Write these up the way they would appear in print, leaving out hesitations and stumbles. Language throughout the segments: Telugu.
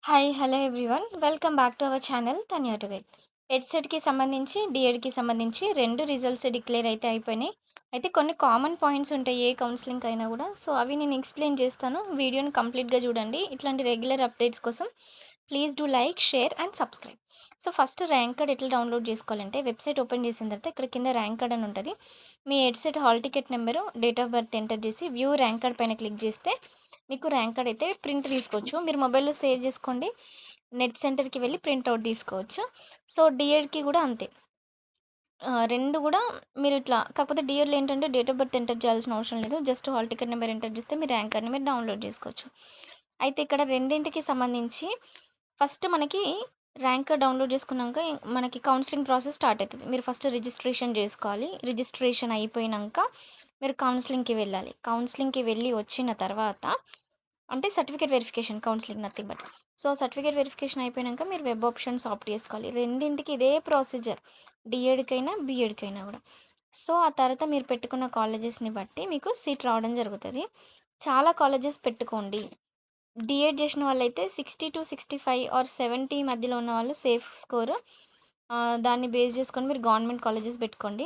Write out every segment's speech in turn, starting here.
Hi! Hello everyone. Welcome back to our channel Tanya to guide. హెడ్సెట్‌కి సంబంధించి, డీఎడ్‌కి సంబంధించి 2 రిజల్ట్స్ డిక్లేర్ అయితే అయిపోయినాయి. అయితే కొన్ని కామన్ పాయింట్స్ ఉంటాయి ఏ కౌన్సెలింగ్‌కి అయినా గూడా. సో, అవి నేను ఎక్స్‌ప్లెయిన్ చేస్తాను. వీడియోని కంప్లీట్‌గా చూడండి. ఇట్లాంటి రెగ్యులర్ అప్డేట్స్ కోసం please do like, share and subscribe. So, first rank card ఎట్లా డౌన్‌లోడ్ చేసుకోవాలంటే వెబ్‌సైట్ ఓపెన్ చేసిన తర్వాత ఇక్కడ కింద ర్యాంక్ కార్డ్ అని ఉంటది. మీ EdCET hall ticket number, date of birth enter చేసి వ్యూ ర్యాంక్ కార్డ్ పైన క్లిక్ చేస్తే మీకు ర్యాంక్ కార్డ్ అయితే ప్రింట్ తీసుకోవచ్చు. మీరు మొబైల్‌లో సేవ్ చేసుకోండి. నెట్ సెంటర్‌కి వెళ్ళి ప్రింట్ ఔట్ తీసుకోవచ్చు. సో, డీఎడ్‌కి కూడా అంతే. 2 గూడా మీరిట్లా కాకపోతే డీఎడ్‌లో ఏంటంటే డేట్ ఆఫ్ బర్త్ ఎంటర్ చేయాల్సిన అవసరం లేదు. Just hall ticket number enter చేస్తే మీ ర్యాంక్ కార్డ్‌ని మీరు డౌన్‌లోడ్ చేసుకోవచ్చు. అయితే ఇక్కడ రెండింటికి సంబంధించి ఫస్ట్ మనకి ర్యాంక్ కార్డ్ డౌన్‌లోడ్ చేసుకున్నాక మనకి కౌన్సెలింగ్ ప్రాసెస్ స్టార్ట్ అయితది. మీరు ఫస్ట్ రిజిస్ట్రేషన్ చేసుకోవాలి. రిజిస్ట్రేషన్ అయిపోయినంక మీరు కౌన్సెలింగ్‌కి వెళ్ళాలి. కౌన్సెలింగ్‌కి వెళ్ళి వచ్చిన తర్వాత అంటే certificate verification counselling nothing but. So, certificate verification అయిపోయినంక మీరు వెబ్ ఆప్షన్స్ ఆప్ట్ చేసుకోవాలి. రెండింటికి ఇదే ప్రొసీజర్. డీఎడ్‌కైనా, బీఎడ్‌కైనా గూడా. సో, ఆ తర్వాత మీరు పెట్టుకున్న కాలేజెస్‌ని బట్టి మీకు సీట్ రావడం జరుగుతది. చాలా కాలేజెస్ పెట్టుకోండి. డీఎడ్ చేసిన వాళ్ళైతే 60-65 ఆర్ 70 మధ్యలో ఉన్నవాళ్ళు సేఫ్ స్కోర్. దాన్ని బేస్ చేసుకొని మీరు గవర్నమెంట్ కాలేజెస్ పెట్టుకోండి.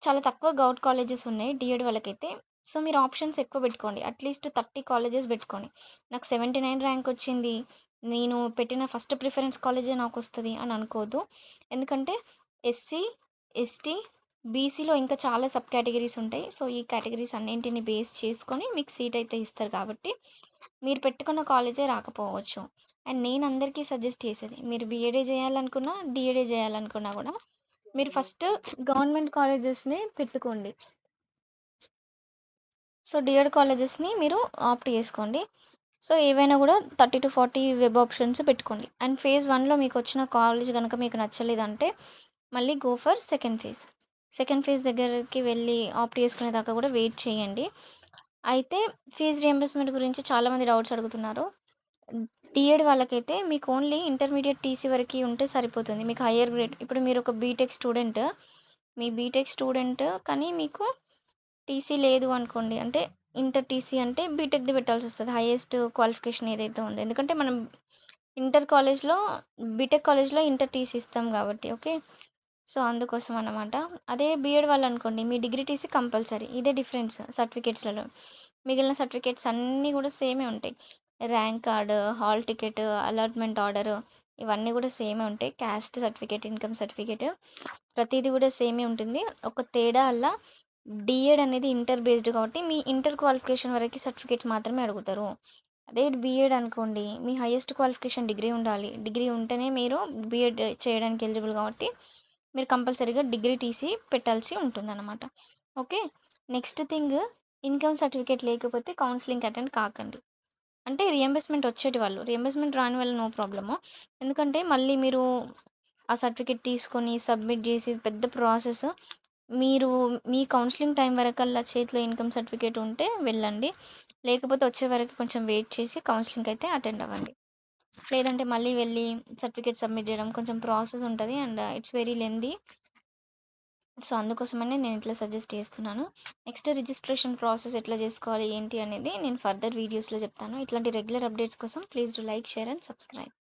చాలా తక్కువ గౌట్ కాలేజెస్ ఉన్నాయి డీఎడ్ వాళ్ళకైతే. సో, మీరు ఆప్షన్స్ ఎక్కువ పెట్టుకోండి. అట్‌లీస్ట్ 30 కాలేజెస్ పెట్టుకోండి. నాకు 79 ర్యాంక్ వచ్చింది. నేను పెట్టిన ఫస్ట్ ప్రిఫరెన్స్ కాలేజే నాకొస్తది అని అనుకోవద్దు. ఎందుకంటే ఎస్సీ, ఎస్టీ, బీసీలో ఇంకా చాలా సబ్ కేటగరీస్ ఉంటాయి. సో, ఈ కేటగరీస్ అన్నింటిని బేస్ చేసుకొని మీకు సీట్ అయితే ఇస్తారు కాబట్టి, మీరు పెట్టుకున్న కాలేజే రాకపోవచ్చు. అండ్ నేను అందరికీ సజెస్ట్ చేసేది మీరు బీఎడే చేయాలనుకున్నా, డీఎడే చేయాలనుకున్నా కూడా మీరు ఫస్ట్ గవర్నమెంట్ కాలేజెస్‌ని పెట్టుకోండి. సో, డీఎడ్ కాలేజెస్‌ని మీరు ఆప్ట్ చేసుకోండి. సో, ఏవైనా గూడా 30-40 వెబ్ ఆప్షన్స్ పెట్టుకోండి. అండ్ ఫేజ్ 1లో మీకొచ్చిన కాలేజ్ గనక మీకు నచ్చలేదంటే, మళ్ళీ go for second phase. Second phase దగ్గరికి వెళ్ళి ఆప్ట్ చేసుకునేదాకా గూడా వెయిట్ చేయండి. అయితే ఫీజ్ రియంబర్స్‌మెంట్ గురించి చాలామంది డౌట్స్ అడుగుతున్నారు. డీఎడ్ వాళ్ళకైతే మీకు ఓన్లీ ఇంటర్మీడియేట్ టీసీ వరకి ఉంటే సరిపోతుంది. మీకు హైయర్ గ్రేడ్ ఇప్పుడు మీరొక బీటెక్ స్టూడెంట్. మీ బీటెక్ స్టూడెంట్ కానీ మీకు టీసీ లేదు అనుకోండి. అంటే ఇంటర్ టీసీ అంటే బీటెక్‌ది పెట్టాల్సొస్తది. హైయెస్ట్ క్వాలిఫికేషన్ ఏదైతే ఉందో. ఎందుకంటే మనం ఇంటర్ కాలేజ్‌లో బీటెక్ కాలేజ్‌లో ఇంటర్ టీసీ ఇస్తాం గాబట్టి. ఓకే. సో, అందుకోసం అన్నమాట. అదే బీఎడ్ వాళ్ళనుకోండి మీ డిగ్రీ టీసీ కంపల్సరీ. ఇదే డిఫరెన్స్ సర్టిఫికేట్స్‌లలో. మిగిలిన సర్టిఫికేట్స్ అన్నీ గూడా సేమే ఉంటాయి. Rank card, hall ticket, allotment order ఇవన్నీ గూడా సేమే ఉంటాయి. క్యాస్ట్ సర్టిఫికేట్, ఇన్‌కమ్ సర్టిఫికేట్ ప్రతీది గూడా సేమే ఉంటుంది. ఒక తేడా అల్లా డీఎడ్ అనేది ఇంటర్ బేస్డ్ కాబట్టి మీ ఇంటర్ క్వాలిఫికేషన్ వరకి సర్టిఫికేట్స్ మాత్రమే అడుగుతారు. అదే బీఎడ్ అనుకోండి మీ హైయెస్ట్ క్వాలిఫికేషన్ డిగ్రీ ఉండాలి. డిగ్రీ ఉంటేనే మీరు బీఎడ్ చేయడానికి ఎలిజిబుల్ కాబట్టి మీరు కంపల్సరీగా డిగ్రీ టీసీ పెట్టాల్సి ఉంటుందన్నమాట. Okay. Next thing income certificate లేకపోతే కౌన్సెలింగ్‌కి అటెండ్ కాకండి. అంటే రియంబర్స్‌మెంట్ వచ్చేటి వాళ్ళు. రియంబర్స్‌మెంట్ రాని వాళ్ళు నో ప్రాబ్లము. ఎందుకంటే మళ్ళీ మీరు ఆ సర్టిఫికేట్ తీసుకొని సబ్మిట్ జేసి పెద్ద ప్రాసెస్. మీరు మీ కౌన్సెలింగ్ టైం వరకల్లా చేతిలో ఇన్‌కమ్ సర్టిఫికేట్ ఉంటే వెళ్ళండి. లేకపోతే వచ్చే వరకు కొంచెం వెయిట్ చేసి కౌన్సెలింగ్‌కి అయితే అటెండ్ అవ్వండి. లేదంటే మళ్ళీ వెళ్ళి సర్టిఫికేట్ సబ్మిట్ జేయడం కొంచెం ప్రాసెస్ ఉంటది. And it's very lengthy. So, అందుకోసమనే నేను ఇట్లా సజెస్ట్ చేస్తున్నాను. నెక్స్ట్ రిజిస్ట్రేషన్ ప్రాసెస్ ఎట్లా జేసుకోవాలి ఏంటి అనేది నేను ఫర్దర్ వీడియోస్‌లో చెప్తాను. ఇట్లాంటి రెగ్యులర్ అప్డేట్స్ కోసం please do like, share and subscribe.